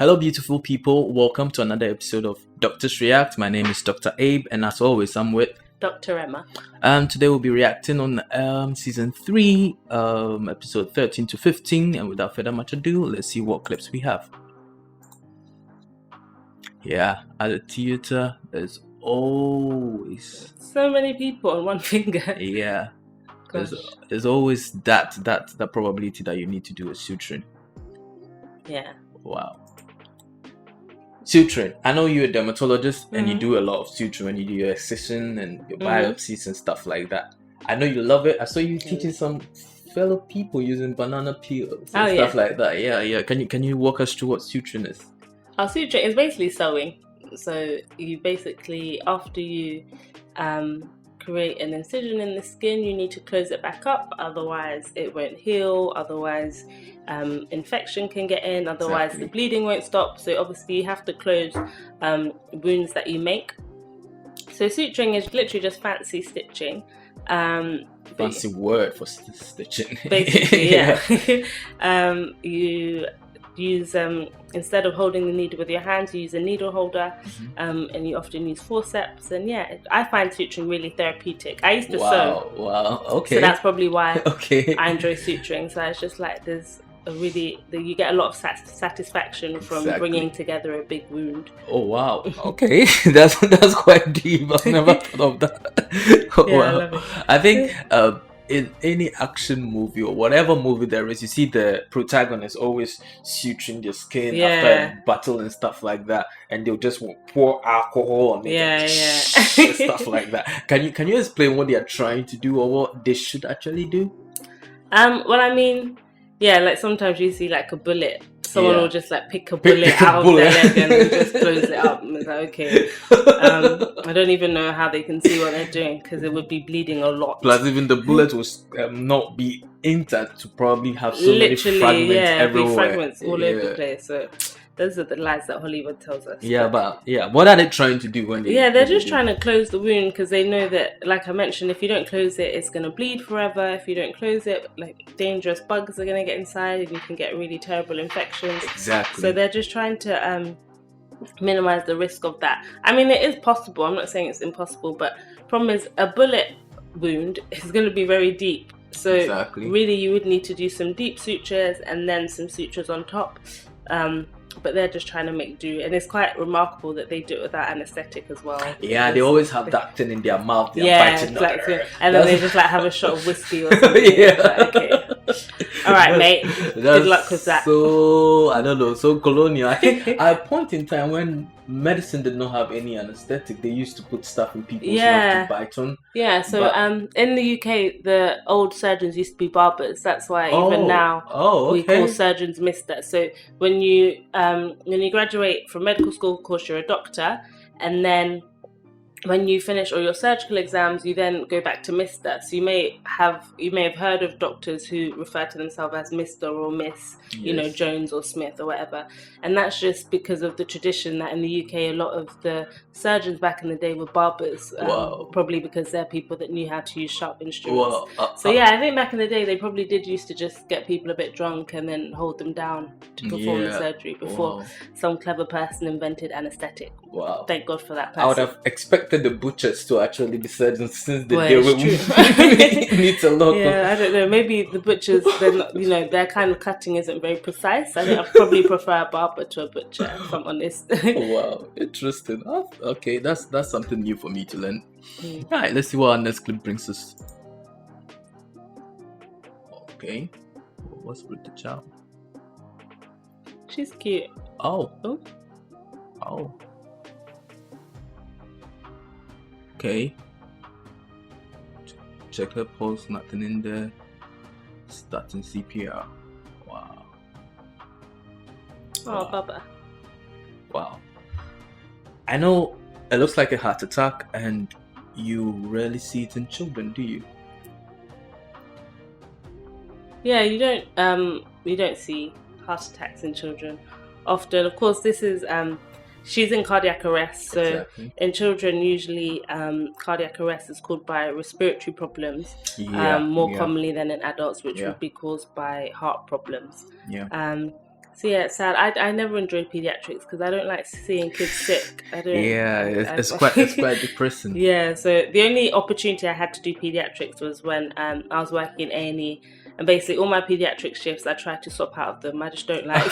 Hello, beautiful people. Welcome to another episode of Doctors React. My name is Dr. Abe, and as always, I'm with Dr. Emma. Today we'll be reacting on season 3, episode 13 to 15. And without further much ado, let's see what clips we have. Yeah, at the theater, there's always so many people on one finger. Yeah, there's always that probability that you need to do a suturing. Yeah. Wow. Suturing. I know you're a dermatologist and you do a lot of suturing when you do your excision and your biopsies and stuff like that. I know you love it. I saw you teaching some fellow people using banana peels and stuff like that. Yeah. Can you walk us through what suturing is? Suturing is basically sewing. So you basically, after you create an incision in the skin, you need to close it back up, otherwise it won't heal, otherwise infection can get in, otherwise the bleeding won't stop. So obviously you have to close wounds that you make. So suturing is literally just fancy stitching. Fancy word for stitching. Basically, yeah. You use instead of holding the needle with your hands, you use a needle holder, and you often use forceps. And yeah, I find suturing really therapeutic. I used to sew. Wow, okay. So that's probably why I enjoy suturing. So it's just like you get a lot of satisfaction from bringing together a big wound. Oh wow, okay. that's quite deep. I've never thought of that. Oh, yeah, wow. I love it. I think in any action movie or whatever movie there is, you see the protagonist always suturing their skin after battle and stuff like that, and they'll just pour alcohol on it and stuff like that. Can you explain what they are trying to do or what they should actually do? Well, I mean, yeah, like sometimes you see like a bullet. Someone will just like pick a bullet out of their leg and then just close it up. And it's like, okay. I don't even know how they can see what they're doing because it would be bleeding a lot. Plus, even the bullet will not be intact to probably have so many fragments everywhere. Fragments all over the place. So those are the lies that Hollywood tells us. But what are they trying to do when they? Yeah, they're just trying to close the wound because they know that, like I mentioned, if you don't close it, it's going to bleed forever. If you don't close it, like dangerous bugs are going to get inside and you can get really terrible infections. Exactly. So they're just trying to minimize the risk of that. I mean, it is possible. I'm not saying it's impossible, but the problem is a bullet wound is going to be very deep. So really, you would need to do some deep sutures and then some sutures on top. But they're just trying to make do, and it's quite remarkable that they do it without anesthetic as well. Yeah, they always have that thing in their mouth. And then they just like have a shot of whiskey or something. Like, okay. All right, mate. Good luck with that. So I don't know. So colonial. I think at a point in time when medicine did not have any anesthetic, they used to put stuff in people's mouth to bite on. Yeah. So in the UK, the old surgeons used to be barbers. That's why even now we call surgeons Mister. So when you graduate from medical school, of course you're a doctor, and then when you finish all your surgical exams, you then go back to Mr. So you may have heard of doctors who refer to themselves as Mr. or Miss, Jones or Smith or whatever. And that's just because of the tradition that in the UK, a lot of the surgeons back in the day were barbers, probably because they're people that knew how to use sharp instruments. So I think back in the day, they probably did used to just get people a bit drunk and then hold them down to perform the surgery before some clever person invented anesthetic. Wow. Thank God for that person. I would have expected the butchers to actually be surgeons since they need to look. I don't know. Maybe the butchers, they're not, their kind of cutting isn't very precise. I think I'd probably prefer a barber to a butcher, if I'm honest. Wow, interesting. Okay, that's something new for me to learn. All right, let's see what our next clip brings us. Okay, what's with the child? She's cute. Oh. Okay. Check her pulse, nothing in there. Starting CPR. Wow. Oh, Baba. Wow. I know it looks like a heart attack, and you rarely see it in children, do you? Yeah, you don't see heart attacks in children often. Of course, this is she's in cardiac arrest. So in children, usually cardiac arrest is caused by respiratory problems, more commonly than in adults, which would be caused by heart problems. So yeah, it's sad. I never enjoyed pediatrics because I don't like seeing kids sick. I don't. Yeah, it's quite depressing. Yeah. So the only opportunity I had to do pediatrics was when I was working in A&E, and basically all my pediatric shifts I tried to swap out of them. I just don't like.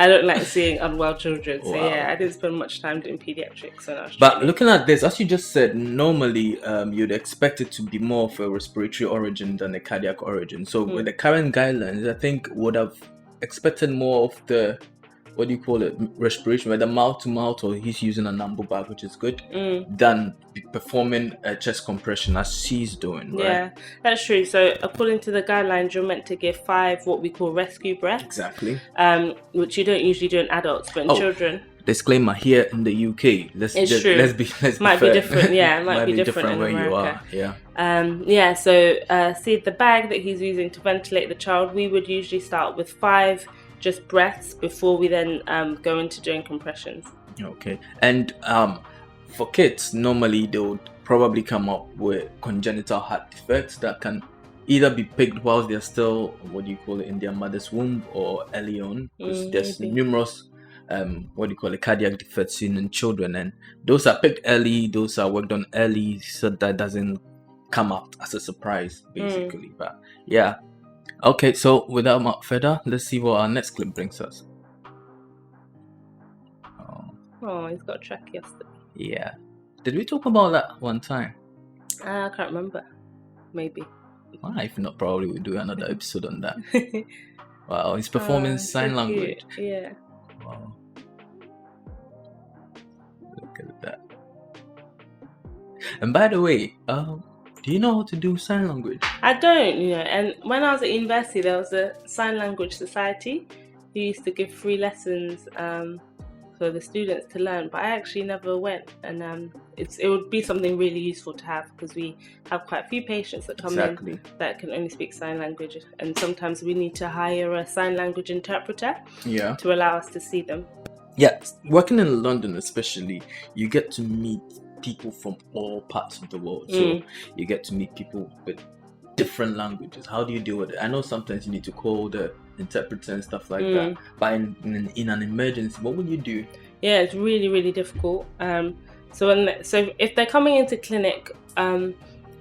I don't like seeing unwell children. So yeah, I didn't spend much time doing pediatrics when I was. But looking at this, as you just said, normally you'd expect it to be more of a respiratory origin than a cardiac origin. So with the current guidelines, I think would have expected more of the, what do you call it, respiration, whether mouth to mouth or he's using a number bag, which is good, than performing a chest compression as she's doing, right? Yeah, that's true. So according to the guidelines, you're meant to give 5 what we call rescue breaths. Exactly. Which you don't usually do in adults, but in children. Disclaimer, here in the UK, let's be fair. Might be different, yeah. It might be different where America. You are, yeah. So see the bag that he's using to ventilate the child, we would usually start with 5 just breaths before we then go into doing compressions. Okay. And for kids, normally they would probably come up with congenital heart defects that can either be picked whilst they're still, what do you call it, in their mother's womb or early on, because there's numerous cardiac defects seen in children, and those are picked early, those are worked on early, so that doesn't come out as a surprise, basically. But yeah, okay, so without much further, let's see what our next clip brings us. Oh, he's got a tracheostomy. Yeah, did we talk about that one time? I can't remember. Maybe. Well, if not, probably we'll do another episode on that. Wow, he's performing sign language. Cute. Yeah. Wow. Look at that. And by the way, do you know how to do sign language? I don't, and when I was at university, there was a sign language society who used to give free lessons for the students to learn, but I actually never went, and it would be something really useful to have, because we have quite a few patients that come in that can only speak sign language, and sometimes we need to hire a sign language interpreter to allow us to see them. Yeah, working in London especially, you get to meet people from all parts of the world. So you get to meet people with different languages. How do you deal with it? I know sometimes you need to call the interpreter and stuff like that, but in an emergency, what would you do? Yeah, it's really, really difficult. So if they're coming into clinic,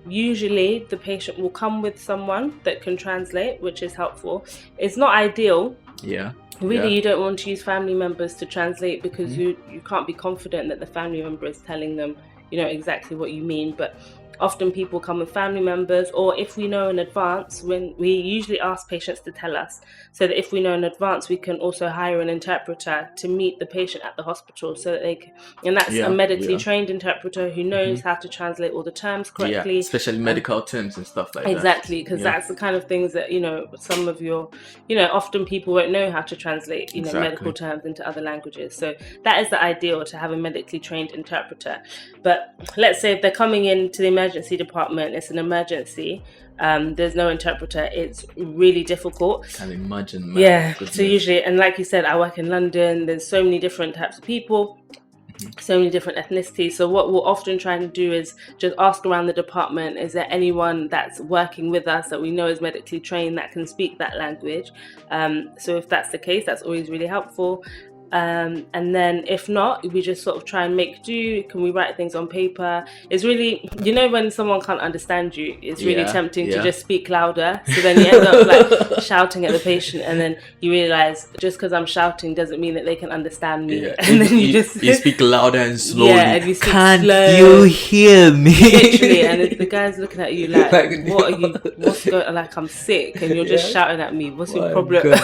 usually the patient will come with someone that can translate, which is helpful. It's not ideal. You don't want to use family members to translate, because you can't be confident that the family member is telling them exactly what you mean. But often people come with family members, or if we know in advance, when we usually ask patients to tell us, so that if we know in advance, we can also hire an interpreter to meet the patient at the hospital, so that they can, and that's a medically trained interpreter who knows how to translate all the terms correctly, especially medical terms and stuff like that. Exactly, because that's the kind of things that some of your often people won't know how to translate medical terms into other languages. So that is the ideal, to have a medically trained interpreter. But let's say if they're coming into the emergency department, it's an emergency, there's no interpreter, it's really difficult. I can imagine, man. Yeah, so usually, and like you said, I work in London, there's so many different types of people, so many different ethnicities. So what we'll often try and do is just ask around the department, is there anyone that's working with us that we know is medically trained that can speak that language? So if that's the case, that's always really helpful. And then if not, we just sort of try and make do. Can we write things on paper? It's really, when someone can't understand you, it's really tempting to just speak louder. So then you end up like shouting at the patient, and then you realize just because I'm shouting doesn't mean that they can understand me. And then you speak louder and slowly. And you speak Can't slow. You hear me? Literally, and the guy's looking at you like what are you? What's going? Like, I'm sick, and you're just shouting at me. What's your problem?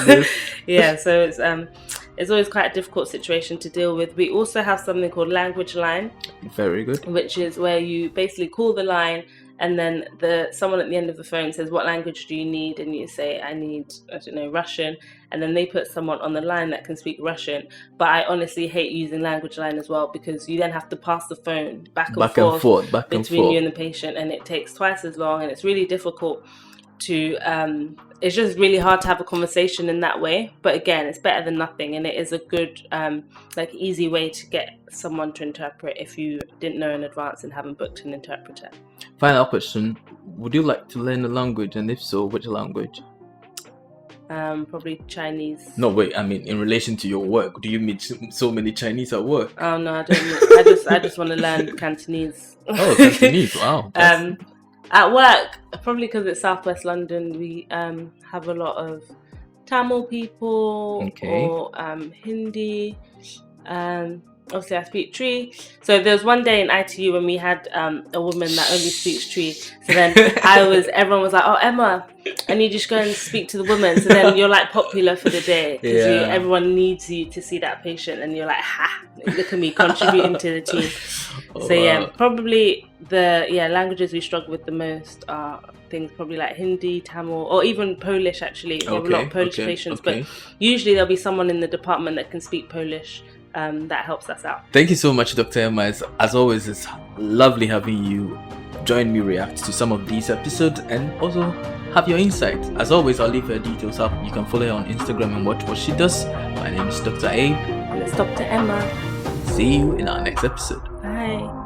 So it's always quite a difficult situation to deal with. We also have something called language line. Very good. Which is where you basically call the line, and then someone at the end of the phone says, what language do you need? And you say, I need, Russian. And then they put someone on the line that can speak Russian. But I honestly hate using language line as well, because you then have to pass the phone back and forth between you and the patient, and it takes twice as long, and it's really difficult to it's just really hard to have a conversation in that way. But again, it's better than nothing, and it is a good easy way to get someone to interpret if you didn't know in advance and haven't booked an interpreter. Final question, would you like to learn a language, and if so, which language? probably Chinese. No, wait. I mean, in relation to your work, do you meet so many Chinese at work? Oh no, I don't. I just want to learn Cantonese. Oh, Cantonese! Wow. At work, probably because it's Southwest London, we have a lot of Tamil people or Hindi. Obviously, I speak Tree. So there was one day in ITU when we had a woman that only speaks Tree. So then everyone was like, "Oh, Emma, I need you to go and speak to the woman." So then you're like popular for the day because everyone needs you to see that patient, and you're like, "Ha! Look at me contributing to the team." Probably the languages we struggle with the most are things probably like Hindi, Tamil, or even Polish. Actually, we have a lot of Polish patients, but usually there'll be someone in the department that can speak Polish. That helps us out. Thank you so much, Dr. Emma. As always, it's lovely having you join me react to some of these episodes and also have your insights. As always, I'll leave her details up. You can follow her on Instagram and watch what she does. My name is Dr. Abe. And it's Dr. Emma. See you in our next episode. Bye.